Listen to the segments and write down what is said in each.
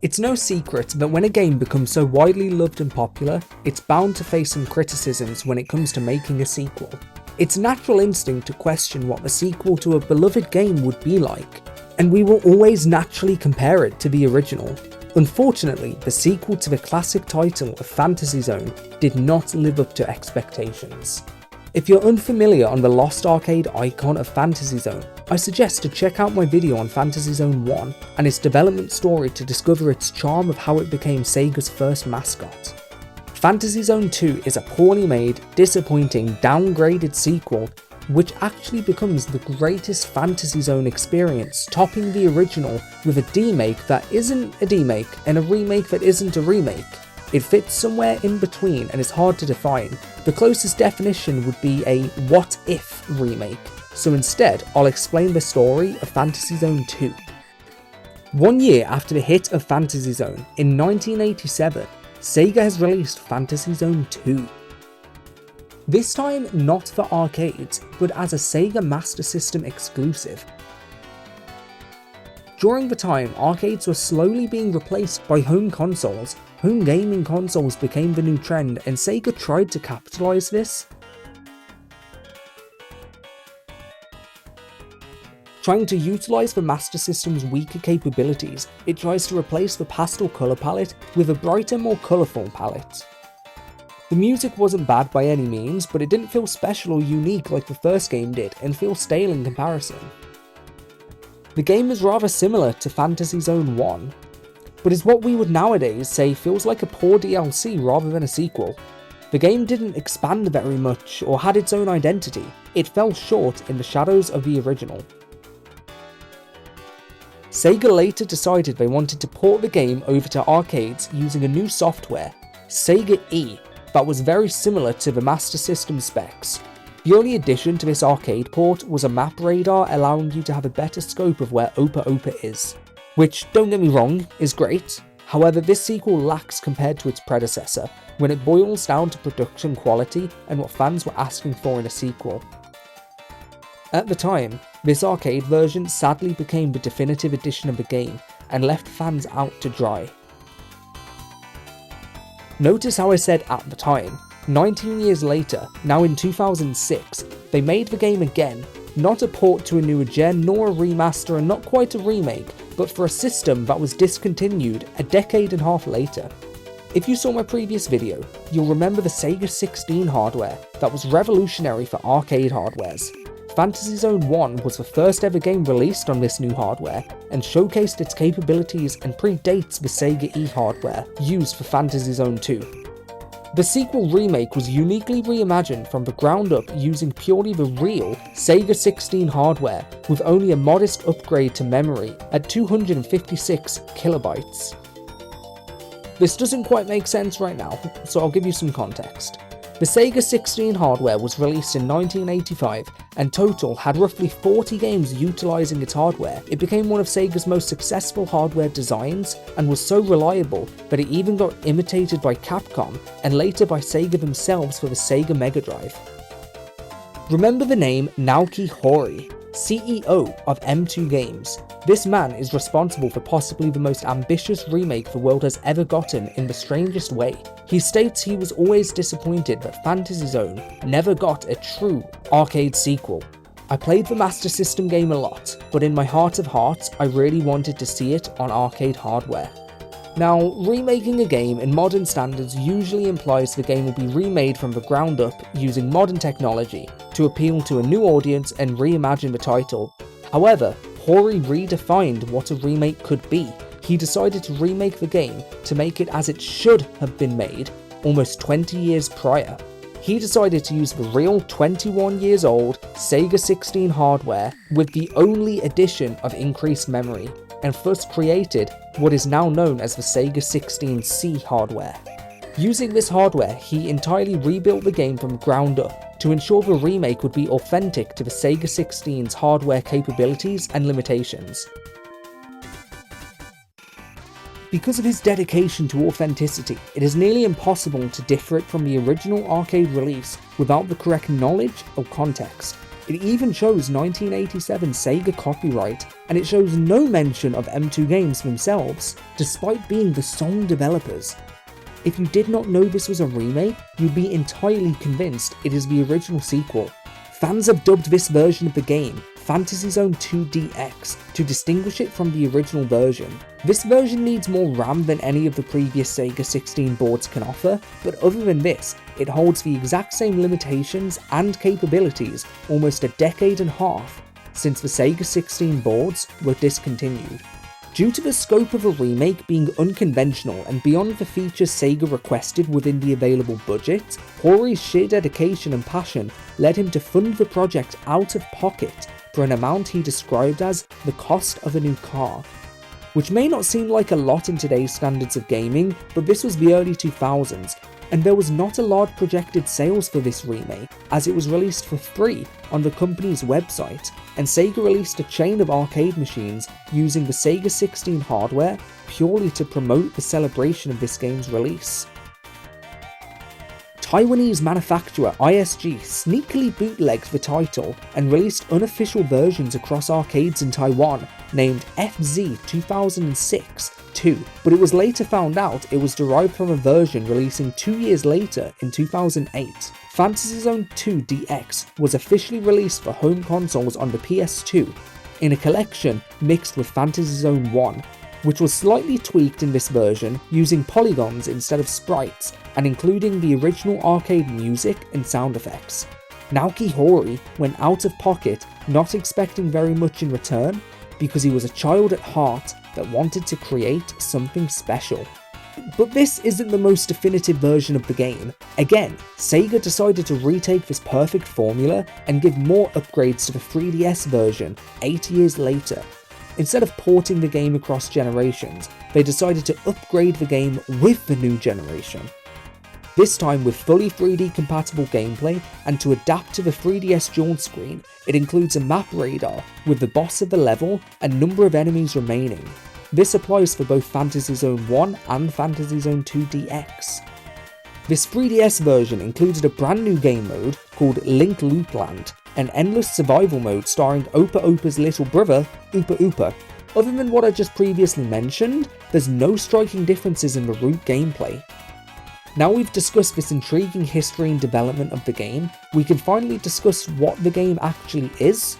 It's no secret that when a game becomes so widely loved and popular, it's bound to face some criticisms when it comes to making a sequel. It's a natural instinct to question what the sequel to a beloved game would be like, and we will always naturally compare it to the original. Unfortunately, the sequel to the classic title of Fantasy Zone did not live up to expectations. If you're unfamiliar on the lost arcade icon of Fantasy Zone, I suggest to check out my video on Fantasy Zone 1 and its development story to discover its charm of how it became Sega's first mascot. Fantasy Zone 2 is a poorly made, disappointing, downgraded sequel which actually becomes the greatest Fantasy Zone experience, topping the original with a demake that isn't a demake and a remake that isn't a remake. It fits somewhere in between and is hard to define. The closest definition would be a what-if remake, so instead I'll explain the story of Fantasy Zone 2. 1 year after the hit of Fantasy Zone, in 1987, Sega has released Fantasy Zone 2. This time not for arcades, but as a Sega Master System exclusive. During the time, arcades were slowly being replaced by home consoles. Home gaming consoles became the new trend, and Sega tried to capitalise this. Trying to utilise the Master System's weaker capabilities, it tries to replace the pastel colour palette with a brighter, more colourful palette. The music wasn't bad by any means, but it didn't feel special or unique like the first game did, and feels stale in comparison. The game is rather similar to Fantasy Zone 1, but is what we would nowadays say feels like a poor DLC rather than a sequel. The game didn't expand very much or had its own identity, it fell short in the shadows of the original. Sega later decided they wanted to port the game over to arcades using a new software, Sega E, that was very similar to the Master System specs. The only addition to this arcade port was a map radar allowing you to have a better scope of where Opa Opa is. Which, don't get me wrong, is great. However, this sequel lacks compared to its predecessor, when it boils down to production quality and what fans were asking for in a sequel. At the time, this arcade version sadly became the definitive edition of the game, and left fans out to dry. Notice how I said at the time. 19 years later, now in 2006, they made the game again, not a port to a newer gen nor a remaster and not quite a remake, but for a system that was discontinued a decade and a half later. If you saw my previous video, you'll remember the Sega 16 hardware that was revolutionary for arcade hardwares. Fantasy Zone 1 was the first ever game released on this new hardware, and showcased its capabilities and predates the Sega E hardware used for Fantasy Zone 2. The sequel remake was uniquely reimagined from the ground up using purely the real Sega 16 hardware with only a modest upgrade to memory at 256 kilobytes. This doesn't quite make sense right now, so I'll give you some context. The Sega 16 hardware was released in 1985 and total had roughly 40 games utilising its hardware. It became one of Sega's most successful hardware designs and was so reliable that it even got imitated by Capcom and later by Sega themselves for the Sega Mega Drive. Remember the name Naoki Hori, CEO of M2 Games. This man is responsible for possibly the most ambitious remake the world has ever gotten in the strangest way. He states he was always disappointed that Fantasy Zone never got a true arcade sequel. I played the Master System game a lot, but in my heart of hearts I really wanted to see it on arcade hardware. Now, remaking a game in modern standards usually implies the game will be remade from the ground up using modern technology to appeal to a new audience and reimagine the title. However, Hori redefined what a remake could be. He decided to remake the game to make it as it should have been made almost 20 years prior. He decided to use the real 21 years old Sega 16 hardware with the only addition of increased memory, and thus created what is now known as the Sega 16C hardware. Using this hardware, he entirely rebuilt the game from ground up to ensure the remake would be authentic to the Sega 16's hardware capabilities and limitations. Because of his dedication to authenticity, it is nearly impossible to differ it from the original arcade release without the correct knowledge or context. It even shows 1987 Sega copyright, and it shows no mention of M2 Games themselves, despite being the sole developers. If you did not know this was a remake, you'd be entirely convinced it is the original sequel. Fans have dubbed this version of the game Fantasy Zone 2DX to distinguish it from the original version. This version needs more RAM than any of the previous Sega 16 boards can offer, but other than this, it holds the exact same limitations and capabilities almost a decade and a half since the Sega 16 boards were discontinued. Due to the scope of a remake being unconventional and beyond the features Sega requested within the available budget, Hori's sheer dedication and passion led him to fund the project out of pocket for an amount he described as the cost of a new car. Which may not seem like a lot in today's standards of gaming, but this was the early 2000s, and there was not a large projected sales for this remake, as it was released for free on the company's website, and Sega released a chain of arcade machines using the Sega 16 hardware purely to promote the celebration of this game's release. Taiwanese manufacturer ISG sneakily bootlegged the title and released unofficial versions across arcades in Taiwan named FZ 2006-2, but it was later found out it was derived from a version releasing 2 years later in 2008. Fantasy Zone 2 DX was officially released for home consoles on the PS2 in a collection mixed with Fantasy Zone 1, which was slightly tweaked in this version using polygons instead of sprites and including the original arcade music and sound effects. Naoki Hori went out of pocket not expecting very much in return because he was a child at heart that wanted to create something special. But this isn't the most definitive version of the game. Again, Sega decided to retake this perfect formula and give more upgrades to the 3DS version 8 years later. Instead of porting the game across generations, they decided to upgrade the game with the new generation. This time with fully 3D compatible gameplay, and to adapt to the 3DS dual screen, it includes a map radar with the boss of the level and number of enemies remaining. This applies for both Fantasy Zone 1 and Fantasy Zone 2 DX. This 3DS version included a brand new game mode called Link Loopland, an endless survival mode starring Opa Opa's little brother, Oopa Oopa. Other than what I just previously mentioned, there's no striking differences in the root gameplay. Now we've discussed this intriguing history and development of the game, we can finally discuss what the game actually is,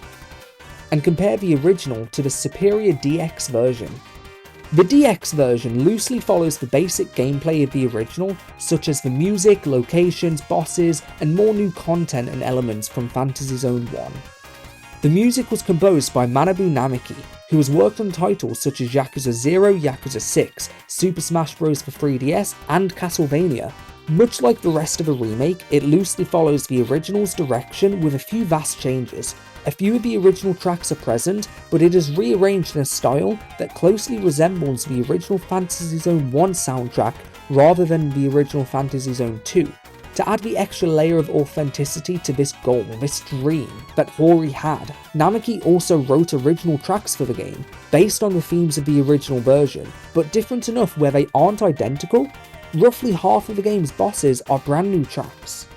and compare the original to the superior DX version. The DX version loosely follows the basic gameplay of the original, such as the music, locations, bosses, and more new content and elements from Fantasy Zone 1. The music was composed by Manabu Namiki, who has worked on titles such as Yakuza 0, Yakuza 6, Super Smash Bros. For 3DS, and Castlevania. Much like the rest of the remake, it loosely follows the original's direction with a few vast changes. A few of the original tracks are present, but it is rearranged in a style that closely resembles the original Fantasy Zone 1 soundtrack rather than the original Fantasy Zone 2. To add the extra layer of authenticity to this goal, this dream that Hori had, Namiki also wrote original tracks for the game, based on the themes of the original version, but different enough where they aren't identical. Roughly half of the game's bosses are brand new tracks.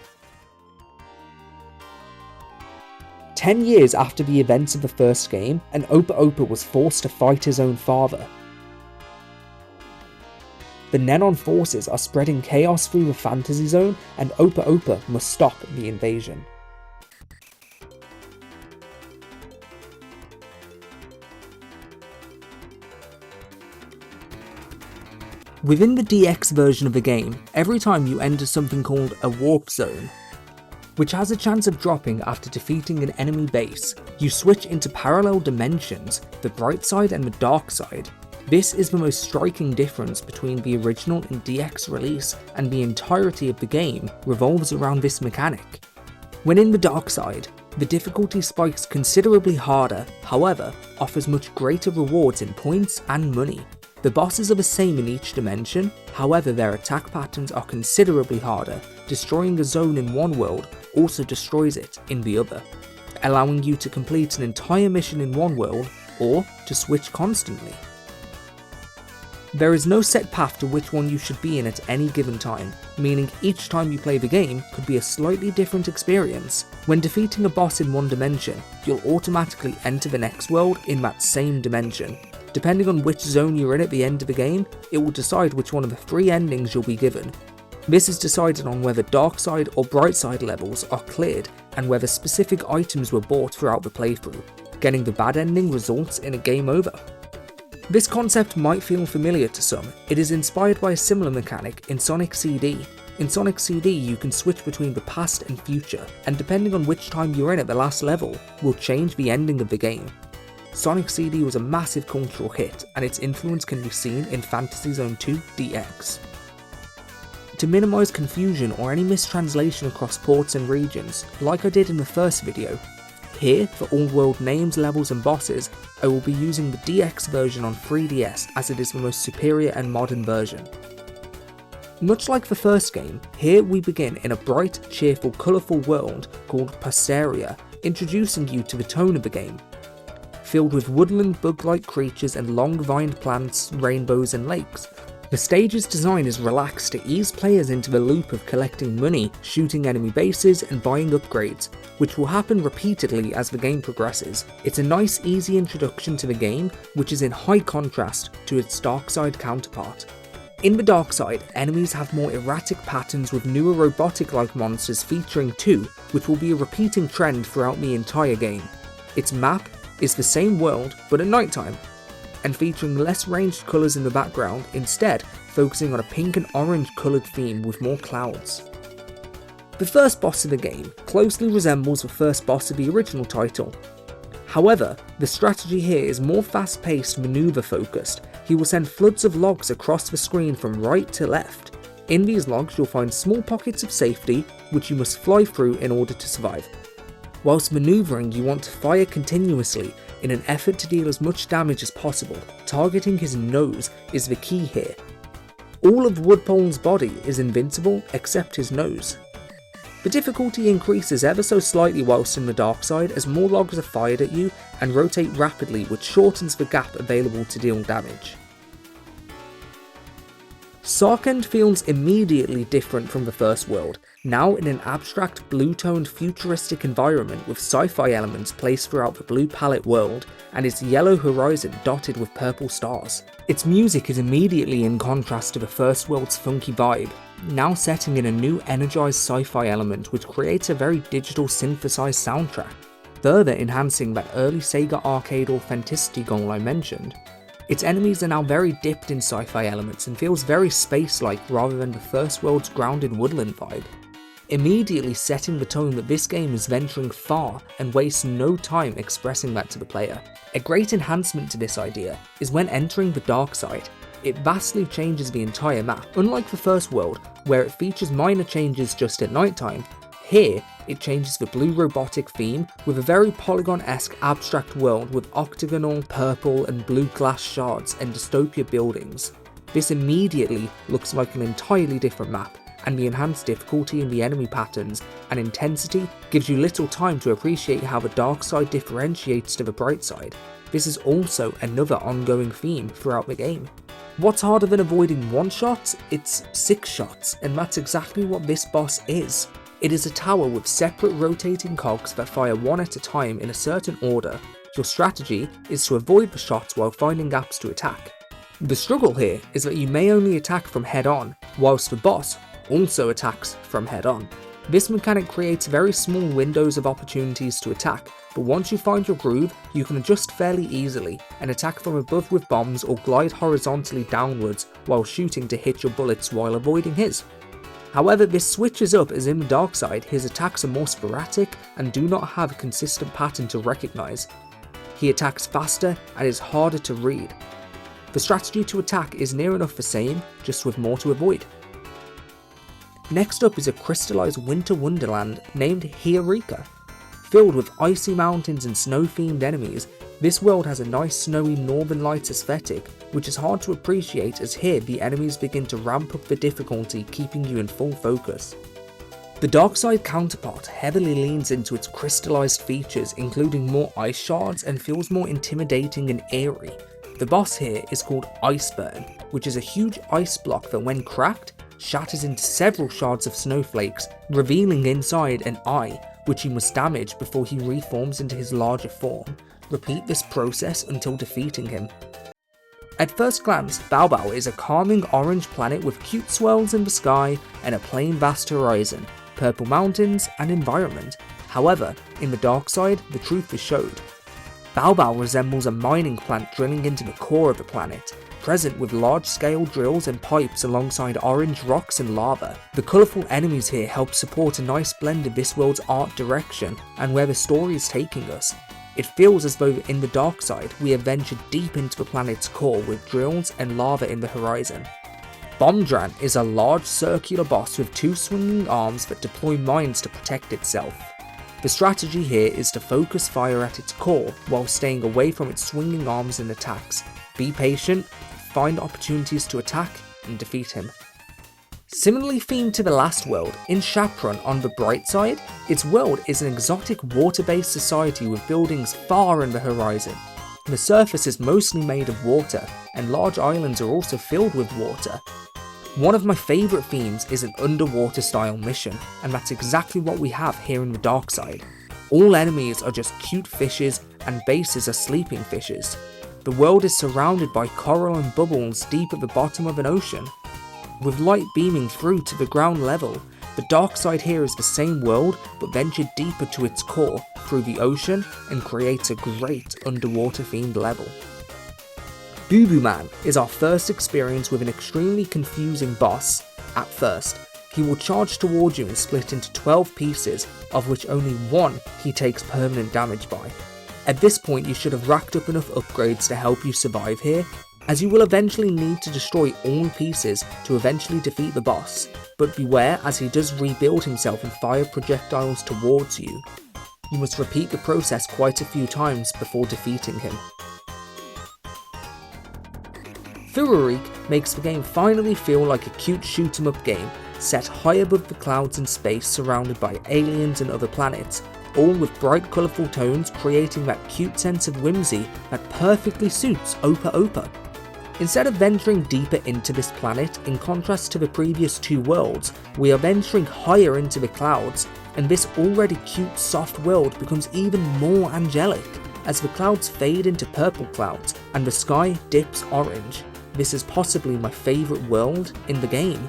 10 years after the events of the first game, and Opa Opa was forced to fight his own father. The Nenon forces are spreading chaos through the Fantasy Zone, and Opa Opa must stop the invasion. Within the DX version of the game, every time you enter something called a warp zone, which has a chance of dropping after defeating an enemy base, you switch into parallel dimensions, the bright side and the dark side. This is the most striking difference between the original and DX release, and the entirety of the game revolves around this mechanic. When in the dark side, the difficulty spikes considerably harder, however, offers much greater rewards in points and money. The bosses are the same in each dimension, however their attack patterns are considerably harder. Destroying a zone in one world also destroys it in the other, allowing you to complete an entire mission in one world, or to switch constantly. There is no set path to which one you should be in at any given time, meaning each time you play the game could be a slightly different experience. When defeating a boss in one dimension, you'll automatically enter the next world in that same dimension. Depending on which zone you're in at the end of the game, it will decide which one of the 3 endings you'll be given. This is decided on whether dark side or bright side levels are cleared and whether specific items were bought throughout the playthrough. Getting the bad ending results in a game over. This concept might feel familiar to some. It is inspired by a similar mechanic in Sonic CD. In Sonic CD, you can switch between the past and future, and depending on which time you're in at the last level, will change the ending of the game. Sonic CD was a massive cultural hit, and its influence can be seen in Fantasy Zone 2 DX. To minimise confusion or any mistranslation across ports and regions, like I did in the first video, here, for all world names, levels and bosses, I will be using the DX version on 3DS as it is the most superior and modern version. Much like the first game, here we begin in a bright, cheerful, colourful world called Passeria, introducing you to the tone of the game. Filled with woodland bug-like creatures and long-vined plants, rainbows and lakes. The stage's design is relaxed to ease players into the loop of collecting money, shooting enemy bases and buying upgrades, which will happen repeatedly as the game progresses. It's a nice easy introduction to the game, which is in high contrast to its dark side counterpart. In the dark side, enemies have more erratic patterns with newer robotic-like monsters featuring too, which will be a repeating trend throughout the entire game. Its map is the same world but at nighttime, and featuring less ranged colours in the background, instead focusing on a pink and orange coloured theme with more clouds. The first boss of the game closely resembles the first boss of the original title. However, the strategy here is more fast-paced, manoeuvre focused. He will send floods of logs across the screen from right to left. In these logs you'll find small pockets of safety, which you must fly through in order to survive. Whilst manoeuvring, you want to fire continuously in an effort to deal as much damage as possible. Targeting his nose is the key here. All of Woodpole's body is invincible except his nose. The difficulty increases ever so slightly whilst in the dark side as more logs are fired at you and rotate rapidly, which shortens the gap available to deal damage. Sarkand feels immediately different from the first world, now in an abstract blue-toned futuristic environment with sci-fi elements placed throughout the blue palette world and its yellow horizon dotted with purple stars. Its music is immediately in contrast to the first world's funky vibe, now setting in a new energized sci-fi element which creates a very digital synthesized soundtrack, further enhancing that early SEGA arcade authenticity goal I mentioned. Its enemies are now very dipped in sci-fi elements and feels very space-like rather than the first world's grounded woodland vibe, immediately setting the tone that this game is venturing far and wastes no time expressing that to the player. A great enhancement to this idea is when entering the dark side. It vastly changes the entire map. Unlike the first world, where it features minor changes just at nighttime, here it changes the blue robotic theme with a very polygon-esque abstract world with octagonal, purple and blue glass shards and dystopia buildings. This immediately looks like an entirely different map, and the enhanced difficulty in the enemy patterns and intensity gives you little time to appreciate how the dark side differentiates to the bright side. This is also another ongoing theme throughout the game. What's harder than avoiding one shot? It's 6 shots, and that's exactly what this boss is. It is a tower with separate rotating cogs that fire one at a time in a certain order. Your strategy is to avoid the shots while finding gaps to attack. The struggle here is that you may only attack from head on, whilst the boss also attacks from head on. This mechanic creates very small windows of opportunities to attack, but once you find your groove, you can adjust fairly easily and attack from above with bombs or glide horizontally downwards while shooting to hit your bullets while avoiding his. However, this switches up as in the dark side, his attacks are more sporadic and do not have a consistent pattern to recognise. He attacks faster and is harder to read. The strategy to attack is near enough the same, just with more to avoid. Next up is a crystallised winter wonderland named Hiarika. Filled with icy mountains and snow-themed enemies, this world has a nice snowy northern lights aesthetic, which is hard to appreciate as here the enemies begin to ramp up the difficulty, keeping you in full focus. The dark side counterpart heavily leans into its crystallised features, including more ice shards, and feels more intimidating and eerie. The boss here is called Iceburn, which is a huge ice block that when cracked, shatters into several shards of snowflakes, revealing inside an eye, which you must damage before he reforms into his larger form. Repeat this process until defeating him. At first glance, Bao Bao is a calming orange planet with cute swirls in the sky and a plain vast horizon, purple mountains and environment. However, in the dark side, the truth is showed. Bao Bao resembles a mining plant drilling into the core of the planet, present with large-scale drills and pipes alongside orange rocks and lava. The colourful enemies here help support a nice blend of this world's art direction and where the story is taking us. It feels as though in the dark side we have ventured deep into the planet's core with drills and lava in the horizon. Bombdran is a large circular boss with two swinging arms that deploy mines to protect itself. The strategy here is to focus fire at its core while staying away from its swinging arms and attacks. Be patient, find opportunities to attack, and defeat him. Similarly themed to the last world, in Chaperon on the bright side, its world is an exotic water-based society with buildings far in the horizon. The surface is mostly made of water, and large islands are also filled with water. One of my favourite themes is an underwater style mission, and that's exactly what we have here in the dark side. All enemies are just cute fishes, and bases are sleeping fishes. The world is surrounded by coral and bubbles deep at the bottom of an ocean. With light beaming through to the ground level, the dark side here is the same world but ventured deeper to its core through the ocean and creates a great underwater themed level. Boo Boo Man is our first experience with an extremely confusing boss. At first, he will charge towards you and split into 12 pieces, of which only one he takes permanent damage by. At this point you should have racked up enough upgrades to help you survive here, as you will eventually need to destroy all pieces to eventually defeat the boss, but beware as he does rebuild himself and fire projectiles towards you. You must repeat the process quite a few times before defeating him. Fururik makes the game finally feel like a cute shoot 'em up game, set high above the clouds in space surrounded by aliens and other planets, all with bright colourful tones creating that cute sense of whimsy that perfectly suits Opa Opa. Instead of venturing deeper into this planet, in contrast to the previous two worlds, we are venturing higher into the clouds, and this already cute soft world becomes even more angelic, as the clouds fade into purple clouds and the sky dips orange. This is possibly my favourite world in the game.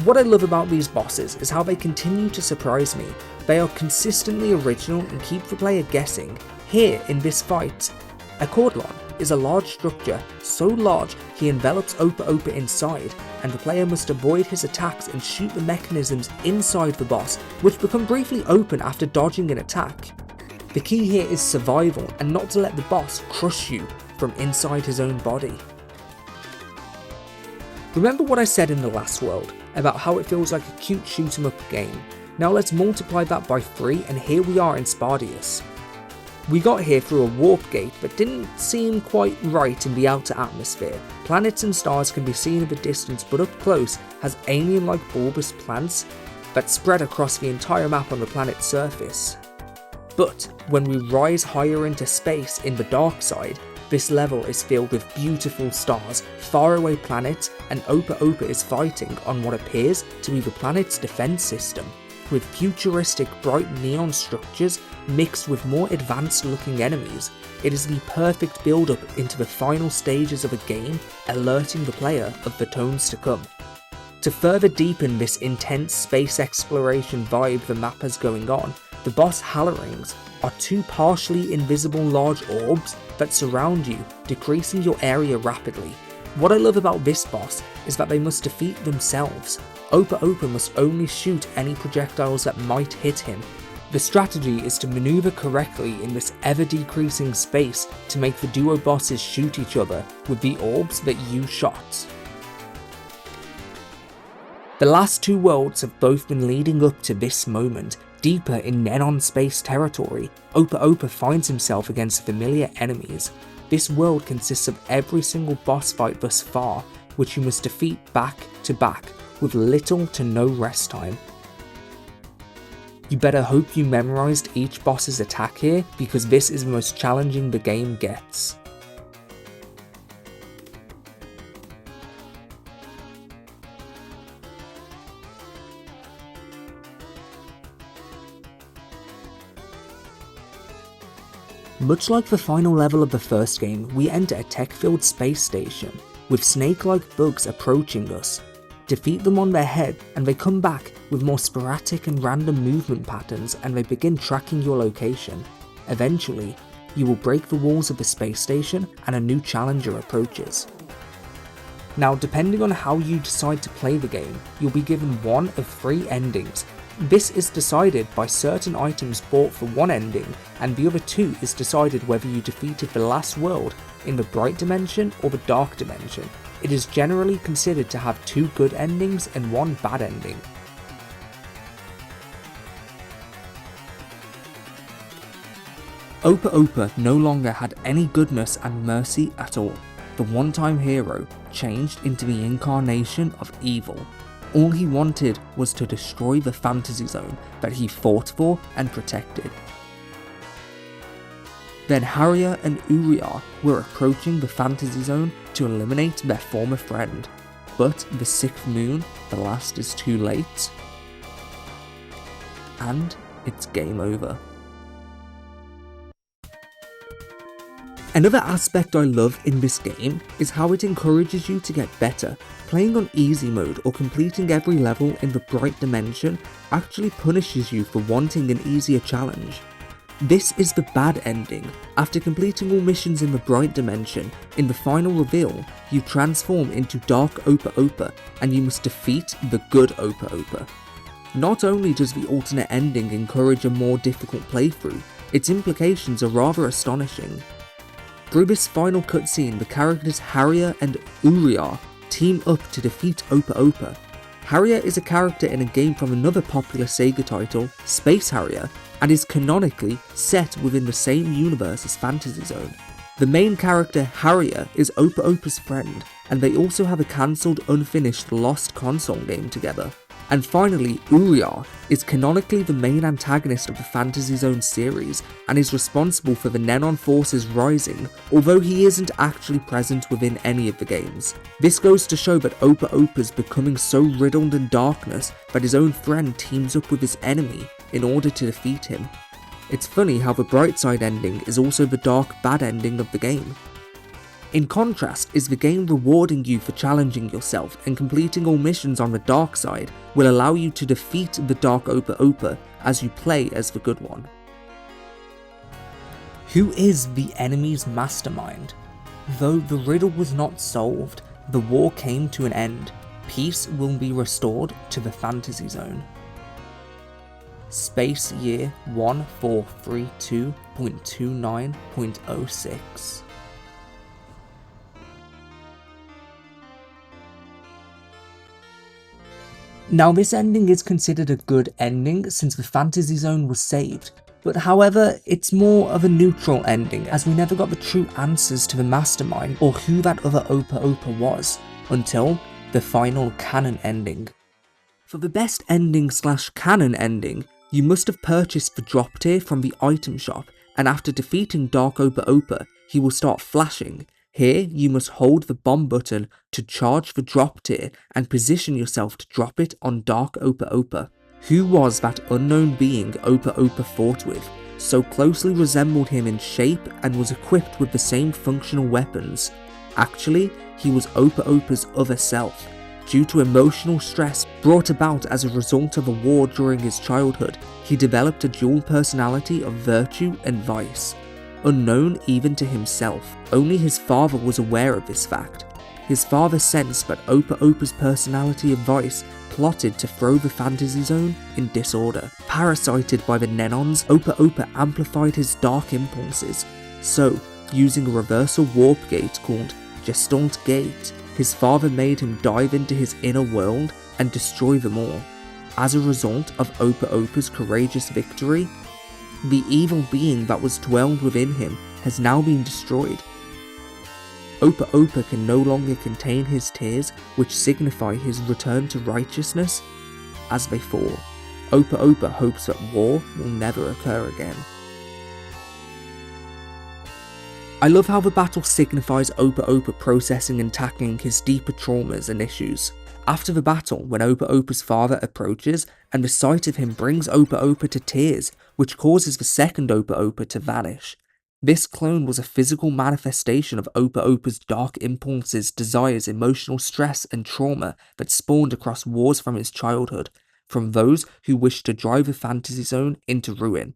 What I love about these bosses is how they continue to surprise me. They are consistently original and keep the player guessing. Here in this fight, a Cordlon is a large structure, so large he envelops Opa Opa inside, and the player must avoid his attacks and shoot the mechanisms inside the boss, which become briefly open after dodging an attack. The key here is survival and not to let the boss crush you from inside his own body. Remember what I said in the last world about how it feels like a cute shoot 'em up game? Now let's multiply that by 3 and here we are in Spardius. We got here through a warp gate that didn't seem quite right in the outer atmosphere. Planets and stars can be seen at a distance, but up close has alien-like bulbous plants that spread across the entire map on the planet's surface. But when we rise higher into space in the dark side, this level is filled with beautiful stars, faraway planets, and Opa Opa is fighting on what appears to be the planet's defense system, with futuristic bright neon structures mixed with more advanced looking enemies. It is the perfect build up into the final stages of a game, alerting the player of the tones to come. To further deepen this intense space exploration vibe the map has going on, the boss Hallerings are 2 partially invisible large orbs that surround you, decreasing your area rapidly. What I love about this boss is that they must defeat themselves. Opa Opa must only shoot any projectiles that might hit him. The strategy is to maneuver correctly in this ever decreasing space to make the duo bosses shoot each other with the orbs that you shot. The last 2 worlds have both been leading up to this moment. Deeper in Nenon space territory, Opa Opa finds himself against familiar enemies. This world consists of every single boss fight thus far, which you must defeat back to back, with little to no rest time. You better hope you memorized each boss's attack here, because this is the most challenging the game gets. Much like the final level of the first game, we enter a tech-filled space station, with snake-like bugs approaching us. Defeat them on their head, and they come back with more sporadic and random movement patterns, and they begin tracking your location. Eventually, you will break the walls of the space station, and a new challenger approaches. Now, depending on how you decide to play the game, you'll be given one of 3 endings. This is decided by certain items bought for one ending, and the other 2 is decided whether you defeated the last world in the bright dimension or the dark dimension. It is generally considered to have 2 good endings and 1 bad ending. Opa Opa no longer had any goodness and mercy at all. The one-time hero changed into the incarnation of evil. All he wanted was to destroy the fantasy zone that he fought for and protected. Then Harrier and Uriah were approaching the fantasy zone to eliminate their former friend, but the 6th moon, the last is too late, and it's game over. Another aspect I love in this game is how it encourages you to get better. Playing on easy mode or completing every level in the bright dimension actually punishes you for wanting an easier challenge. This is the bad ending. After completing all missions in the bright dimension, in the final reveal, you transform into Dark Opa Opa and you must defeat the good Opa Opa. Not only does the alternate ending encourage a more difficult playthrough, its implications are rather astonishing. Through this final cutscene, the characters Harrier and Uriah team up to defeat Opa Opa. Harrier is a character in a game from another popular SEGA title, Space Harrier, and is canonically set within the same universe as Fantasy Zone. The main character Harrier is Opa Opa's friend, and they also have a cancelled unfinished Lost console game together. And finally, Uriah is canonically the main antagonist of the Fantasy Zone series and is responsible for the Nenon forces rising, although he isn't actually present within any of the games. This goes to show that Opa Opa's becoming so riddled in darkness that his own friend teams up with his enemy in order to defeat him. It's funny how the bright side ending is also the dark bad ending of the game. In contrast is the game rewarding you for challenging yourself, and completing all missions on the dark side will allow you to defeat the Dark Opa Opa as you play as the good one. Who is the enemy's mastermind? Though the riddle was not solved, the war came to an end. Peace will be restored to the Fantasy Zone. Space year 1432.29.06. Now, this ending is considered a good ending since the Fantasy Zone was saved, but however, it's more of a neutral ending as we never got the true answers to the mastermind or who that other Opa Opa was, until the final canon ending. For the best ending / canon ending, you must have purchased the drop tier from the item shop, and after defeating Dark Opa Opa, he will start flashing. Here, you must hold the bomb button to charge the drop tier and position yourself to drop it on Dark Opa Opa. Who was that unknown being Opa Opa fought with, so closely resembled him in shape and was equipped with the same functional weapons? Actually, he was Opa Opa's other self. Due to emotional stress brought about as a result of a war during his childhood, he developed a dual personality of virtue and vice. Unknown even to himself, only his father was aware of this fact. His father sensed that Opa Opa's personality of vice plotted to throw the Fantasy Zone in disorder. Parasited by the Nenons, Opa Opa amplified his dark impulses. So, using a reversal warp gate called Gestalt Gate, his father made him dive into his inner world and destroy them all. As a result of Opa Opa's courageous victory, the evil being that was dwelled within him has now been destroyed. Opa Opa can no longer contain his tears, which signify his return to righteousness. As they fall, Opa Opa hopes that war will never occur again. I love how the battle signifies Opa Opa processing and tackling his deeper traumas and issues. After the battle, when Opa Opa's father approaches, and the sight of him brings Opa Opa to tears, which causes the second Opa Opa to vanish. This clone was a physical manifestation of Opa Opa's dark impulses, desires, emotional stress, and trauma that spawned across wars from his childhood, from those who wished to drive the fantasy zone into ruin,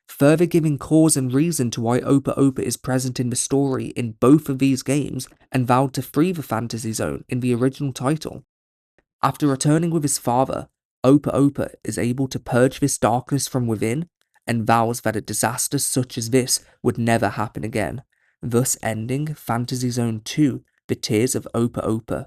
further giving cause and reason to why Opa Opa is present in the story in both of these games and vowed to free the fantasy zone in the original title. After returning with his father, Opa Opa is able to purge this darkness from within and vows that a disaster such as this would never happen again, thus ending Fantasy Zone 2, The Tears of Opa Opa.